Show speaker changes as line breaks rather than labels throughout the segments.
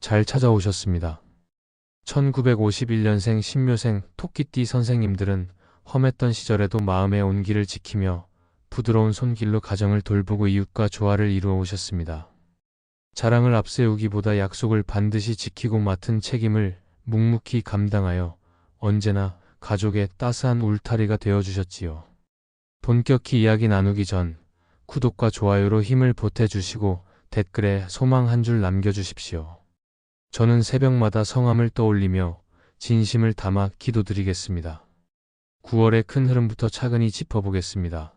잘 찾아오셨습니다. 1951년생 신묘생 토끼띠 선생님들은 험했던 시절에도 마음의 온기를 지키며 부드러운 손길로 가정을 돌보고 이웃과 조화를 이루어 오셨습니다. 자랑을 앞세우기보다 약속을 반드시 지키고 맡은 책임을 묵묵히 감당하여 언제나 가족의 따스한 울타리가 되어주셨지요. 본격히 이야기 나누기 전 구독과 좋아요로 힘을 보태주시고 댓글에 소망 한 줄 남겨주십시오. 저는 새벽마다 성함을 떠올리며 진심을 담아 기도드리겠습니다. 9월의 큰 흐름부터 차근히 짚어보겠습니다.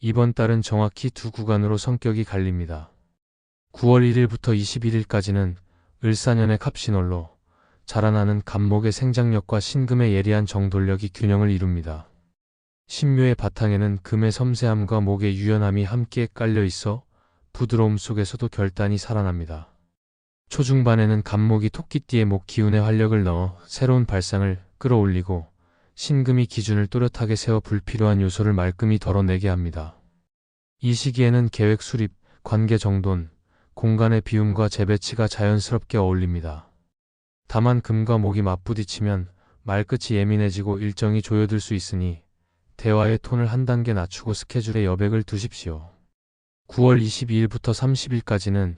이번 달은 정확히 두 구간으로 성격이 갈립니다. 9월 1일부터 21일까지는 을사년의 갑신월로 자라나는 갑목의 생장력과 신금의 예리한 정돌력이 균형을 이룹니다. 신묘의 바탕에는 금의 섬세함과 목의 유연함이 함께 깔려 있어 부드러움 속에서도 결단이 살아납니다. 초중반에는 갑목이 토끼띠의 목 기운에 활력을 넣어 새로운 발상을 끌어올리고 신금이 기준을 또렷하게 세워 불필요한 요소를 말끔히 덜어내게 합니다. 이 시기에는 계획 수립, 관계 정돈, 공간의 비움과 재배치가 자연스럽게 어울립니다. 다만 금과 목이 맞부딪히면 말끝이 예민해지고 일정이 조여들 수 있으니 대화의 톤을 한 단계 낮추고 스케줄에 여백을 두십시오. 9월 22일부터 30일까지는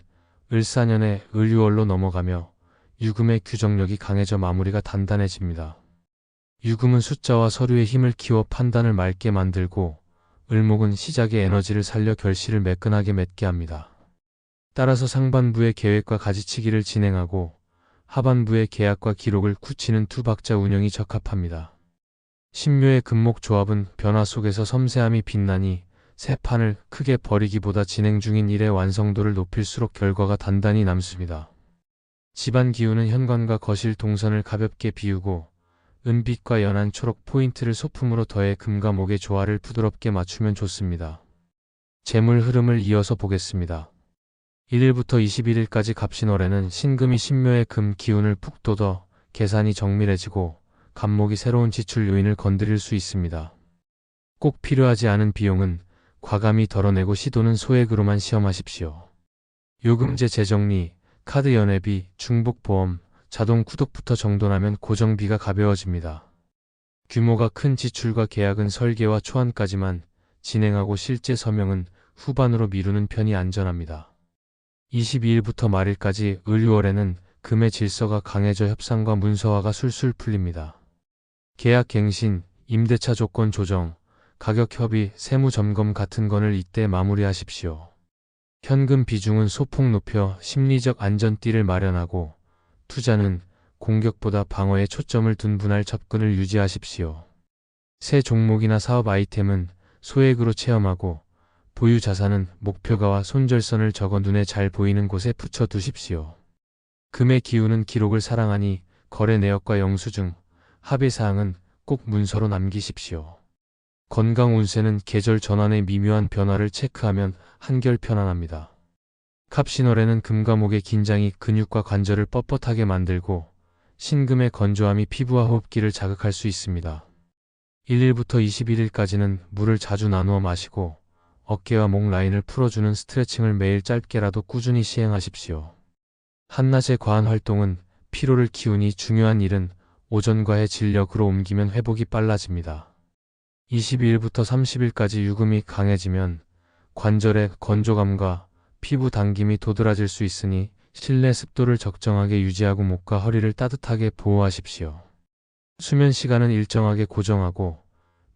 을사년의 을유월로 넘어가며 유금의 규정력이 강해져 마무리가 단단해집니다. 유금은 숫자와 서류의 힘을 키워 판단을 맑게 만들고 을목은 시작의 에너지를 살려 결실을 매끈하게 맺게 합니다. 따라서 상반부의 계획과 가지치기를 진행하고 하반부의 계약과 기록을 굳히는 투박자 운영이 적합합니다. 신묘의 금목 조합은 변화 속에서 섬세함이 빛나니 새 판을 크게 버리기보다 진행 중인 일의 완성도를 높일수록 결과가 단단히 남습니다. 집안 기운은 현관과 거실 동선을 가볍게 비우고 은빛과 연한 초록 포인트를 소품으로 더해 금과 목의 조화를 부드럽게 맞추면 좋습니다. 재물 흐름을 이어서 보겠습니다. 1일부터 21일까지 갑신월에는 신금이 신묘의 금 기운을 푹 돋아 계산이 정밀해지고 갑목이 새로운 지출 요인을 건드릴 수 있습니다. 꼭 필요하지 않은 비용은 과감히 덜어내고 시도는 소액으로만 시험하십시오. 요금제 재정리, 카드 연회비, 중복보험, 자동 구독부터 정돈하면 고정비가 가벼워집니다. 규모가 큰 지출과 계약은 설계와 초안까지만 진행하고 실제 서명은 후반으로 미루는 편이 안전합니다. 22일부터 말일까지 을유월에는 금의 질서가 강해져 협상과 문서화가 술술 풀립니다. 계약 갱신, 임대차 조건 조정, 가격 협의, 세무 점검 같은 건을 이때 마무리하십시오. 현금 비중은 소폭 높여 심리적 안전띠를 마련하고 투자는 공격보다 방어에 초점을 둔 분할 접근을 유지하십시오. 새 종목이나 사업 아이템은 소액으로 체험하고 보유 자산은 목표가와 손절선을 적어 눈에 잘 보이는 곳에 붙여 두십시오. 금의 기운은 기록을 사랑하니 거래 내역과 영수증, 합의사항은 꼭 문서로 남기십시오. 건강 운세는 계절 전환의 미묘한 변화를 체크하면 한결 편안합니다. 갑신월에는 금과 목의 긴장이 근육과 관절을 뻣뻣하게 만들고 신금의 건조함이 피부와 호흡기를 자극할 수 있습니다. 1일부터 21일까지는 물을 자주 나누어 마시고 어깨와 목 라인을 풀어주는 스트레칭을 매일 짧게라도 꾸준히 시행하십시오. 한낮의 과한 활동은 피로를 키우니 중요한 일은 오전과의 진력으로 옮기면 회복이 빨라집니다. 22일부터 30일까지 유금이 강해지면 관절의 건조감과 피부 당김이 도드라질 수 있으니 실내 습도를 적정하게 유지하고 목과 허리를 따뜻하게 보호하십시오. 수면 시간은 일정하게 고정하고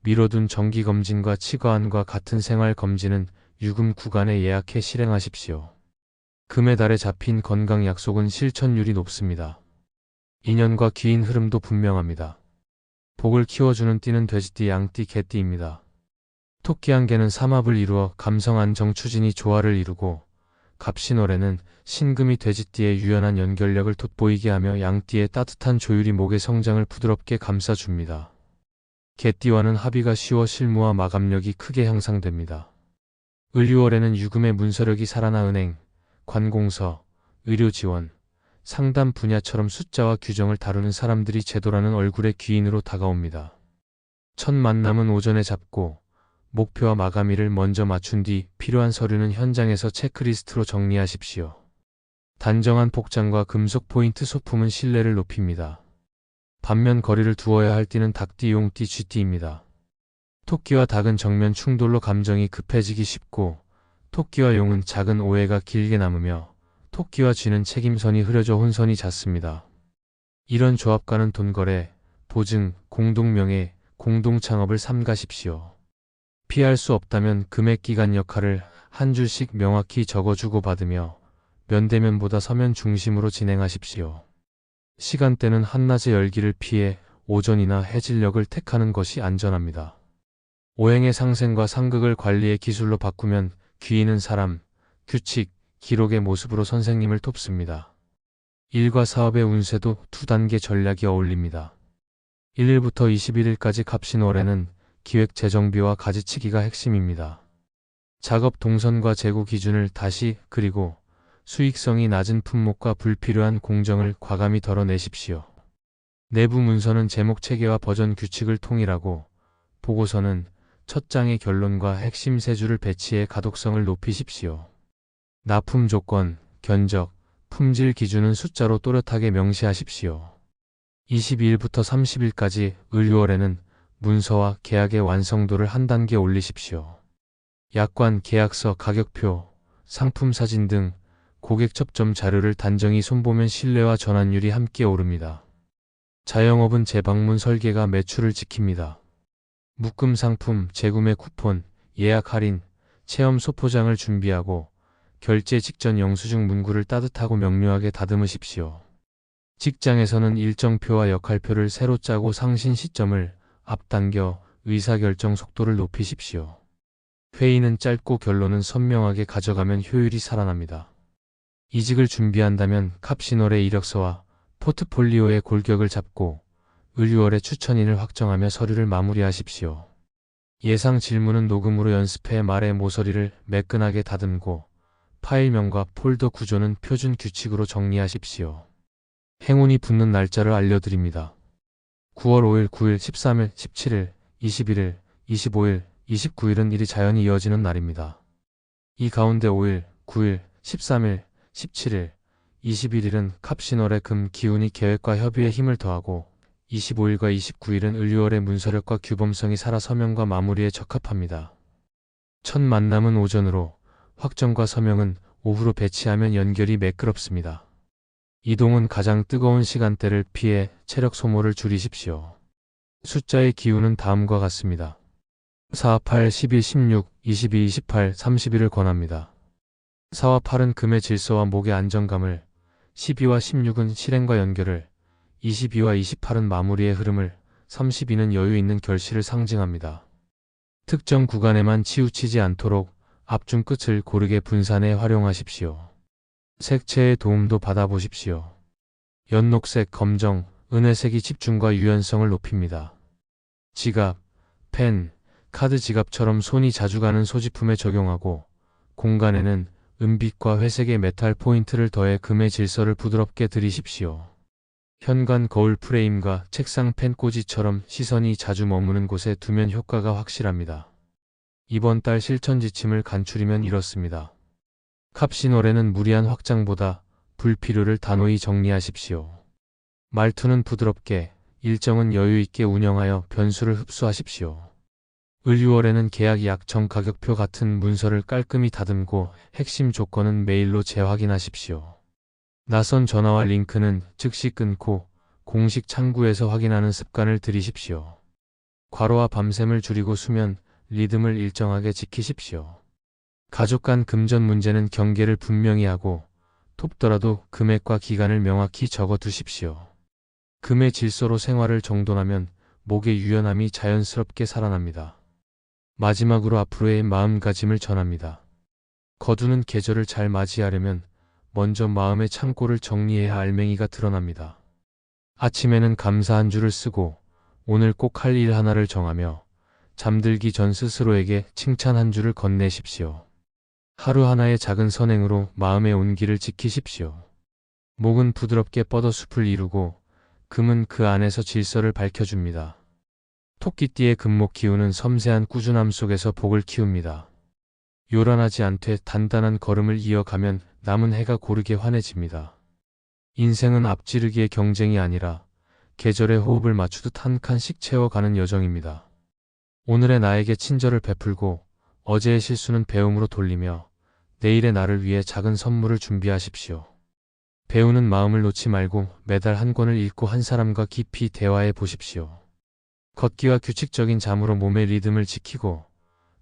미뤄둔 정기검진과 치과안과 같은 생활검진은 유금 구간에 예약해 실행하십시오. 금의 달에 잡힌 건강 약속은 실천율이 높습니다. 인연과 귀인 흐름도 분명합니다. 복을 키워주는 띠는 돼지띠, 양띠, 개띠입니다. 토끼 한 개는 삼합을 이루어 감성 안정 추진이 조화를 이루고 갑신월에는 신금이 돼지띠의 유연한 연결력을 돋보이게 하며 양띠의 따뜻한 조율이 목의 성장을 부드럽게 감싸줍니다. 개띠와는 합의가 쉬워 실무와 마감력이 크게 향상됩니다. 을유월에는 유금의 문서력이 살아나 은행, 관공서, 의료지원, 상담 분야처럼 숫자와 규정을 다루는 사람들이 제도라는 얼굴의 귀인으로 다가옵니다. 첫 만남은 오전에 잡고 목표와 마감일을 먼저 맞춘 뒤 필요한 서류는 현장에서 체크리스트로 정리하십시오. 단정한 복장과 금속 포인트 소품은 신뢰를 높입니다. 반면 거리를 두어야 할 띠는 닭띠, 용띠, 쥐띠입니다. 토끼와 닭은 정면 충돌로 감정이 급해지기 쉽고 토끼와 용은 작은 오해가 길게 남으며 토끼와 쥐는 책임선이 흐려져 혼선이 잦습니다. 이런 조합과는 돈거래, 보증, 공동명예, 공동창업을 삼가십시오. 피할 수 없다면 금액기간 역할을 한 줄씩 명확히 적어 주고받으며 면대면보다 서면 중심으로 진행하십시오. 시간대는 한낮의 열기를 피해 오전이나 해질녘을 택하는 것이 안전합니다. 오행의 상생과 상극을 관리의 기술로 바꾸면 귀인은 사람, 규칙, 기록의 모습으로 선생님을 돕습니다. 일과 사업의 운세도 2단계 전략이 어울립니다. 1일부터 21일까지 갑신월에는 기획 재정비와 가지치기가 핵심입니다. 작업 동선과 재고 기준을 다시 그리고 수익성이 낮은 품목과 불필요한 공정을 과감히 덜어내십시오. 내부 문서는 제목 체계와 버전 규칙을 통일하고 보고서는 첫 장의 결론과 핵심 세 줄을 배치해 가독성을 높이십시오. 납품 조건, 견적, 품질 기준은 숫자로 또렷하게 명시하십시오. 22일부터 30일까지 을유월에는 문서와 계약의 완성도를 한 단계 올리십시오. 약관, 계약서, 가격표, 상품 사진 등 고객 접점 자료를 단정히 손보면 신뢰와 전환율이 함께 오릅니다. 자영업은 재방문 설계가 매출을 지킵니다. 묶음 상품, 재구매 쿠폰, 예약 할인, 체험 소포장을 준비하고 결제 직전 영수증 문구를 따뜻하고 명료하게 다듬으십시오. 직장에서는 일정표와 역할표를 새로 짜고 상신 시점을 앞당겨 의사결정 속도를 높이십시오. 회의는 짧고 결론은 선명하게 가져가면 효율이 살아납니다. 이직을 준비한다면 갑신월의 이력서와 포트폴리오의 골격을 잡고 을유월의 추천인을 확정하며 서류를 마무리하십시오. 예상 질문은 녹음으로 연습해 말의 모서리를 매끈하게 다듬고 파일명과 폴더 구조는 표준 규칙으로 정리하십시오. 행운이 붙는 날짜를 알려드립니다. 9월 5일, 9일, 13일, 17일, 21일, 25일, 29일은 일이 자연히 이어지는 날입니다. 이 가운데 5일, 9일, 13일, 17일, 21일은 갑신월의 금 기운이 계획과 협의에 힘을 더하고 25일과 29일은 을유월의 문서력과 규범성이 살아 서명과 마무리에 적합합니다. 첫 만남은 오전으로, 확정과 서명은 오후로 배치하면 연결이 매끄럽습니다. 이동은 가장 뜨거운 시간대를 피해 체력 소모를 줄이십시오. 숫자의 기운은 다음과 같습니다. 4, 8, 12, 16, 22, 28, 31을 권합니다. 4와 8은 금의 질서와 목의 안정감을, 12와 16은 실행과 연결을, 22와 28은 마무리의 흐름을, 32는 여유 있는 결실을 상징합니다. 특정 구간에만 치우치지 않도록 앞중 끝을 고르게 분산해 활용하십시오. 색채의 도움도 받아보십시오. 연녹색, 검정, 은회색이 집중과 유연성을 높입니다. 지갑, 펜, 카드 지갑처럼 손이 자주 가는 소지품에 적용하고 공간에는 은빛과 회색의 메탈 포인트를 더해 금의 질서를 부드럽게 들이십시오. 현관 거울 프레임과 책상 펜 꽂이처럼 시선이 자주 머무는 곳에 두면 효과가 확실합니다. 이번 달 실천 지침을 간추리면 이렇습니다. 갑신월에는 무리한 확장보다 불필요를 단호히 정리하십시오. 말투는 부드럽게, 일정은 여유 있게 운영하여 변수를 흡수하십시오. 을유월에는 계약 약정 가격표 같은 문서를 깔끔히 다듬고 핵심 조건은 메일로 재확인하십시오. 낯선 전화와 링크는 즉시 끊고 공식 창구에서 확인하는 습관을 들이십시오. 과로와 밤샘을 줄이고 수면, 리듬을 일정하게 지키십시오. 가족 간 금전 문제는 경계를 분명히 하고 톱더라도 금액과 기간을 명확히 적어 두십시오. 금의 질서로 생활을 정돈하면 목의 유연함이 자연스럽게 살아납니다. 마지막으로 앞으로의 마음가짐을 전합니다. 거두는 계절을 잘 맞이하려면 먼저 마음의 창고를 정리해야 알맹이가 드러납니다. 아침에는 감사 한 줄을 쓰고 오늘 꼭 할 일 하나를 정하며 잠들기 전 스스로에게 칭찬 한 줄을 건네십시오. 하루 하나의 작은 선행으로 마음의 온기를 지키십시오. 목은 부드럽게 뻗어 숲을 이루고 금은 그 안에서 질서를 밝혀줍니다. 토끼띠의 금목 기운은 섬세한 꾸준함 속에서 복을 키웁니다. 요란하지 않되 단단한 걸음을 이어가면 남은 해가 고르게 환해집니다. 인생은 앞지르기의 경쟁이 아니라 계절의 호흡을 맞추듯 한 칸씩 채워가는 여정입니다. 오늘의 나에게 친절을 베풀고 어제의 실수는 배움으로 돌리며 내일의 나를 위해 작은 선물을 준비하십시오. 배우는 마음을 놓지 말고 매달 한 권을 읽고 한 사람과 깊이 대화해 보십시오. 걷기와 규칙적인 잠으로 몸의 리듬을 지키고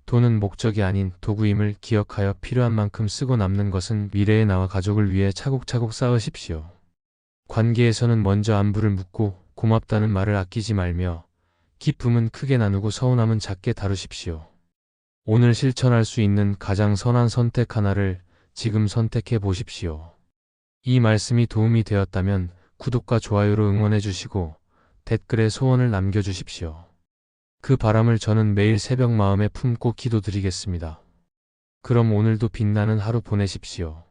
돈은 목적이 아닌 도구임을 기억하여 필요한 만큼 쓰고 남는 것은 미래의 나와 가족을 위해 차곡차곡 쌓으십시오. 관계에서는 먼저 안부를 묻고 고맙다는 말을 아끼지 말며 기쁨은 크게 나누고 서운함은 작게 다루십시오. 오늘 실천할 수 있는 가장 선한 선택 하나를 지금 선택해 보십시오. 이 말씀이 도움이 되었다면 구독과 좋아요로 응원해 주시고 댓글에 소원을 남겨주십시오. 그 바람을 저는 매일 새벽 마음에 품고 기도드리겠습니다. 그럼 오늘도 빛나는 하루 보내십시오.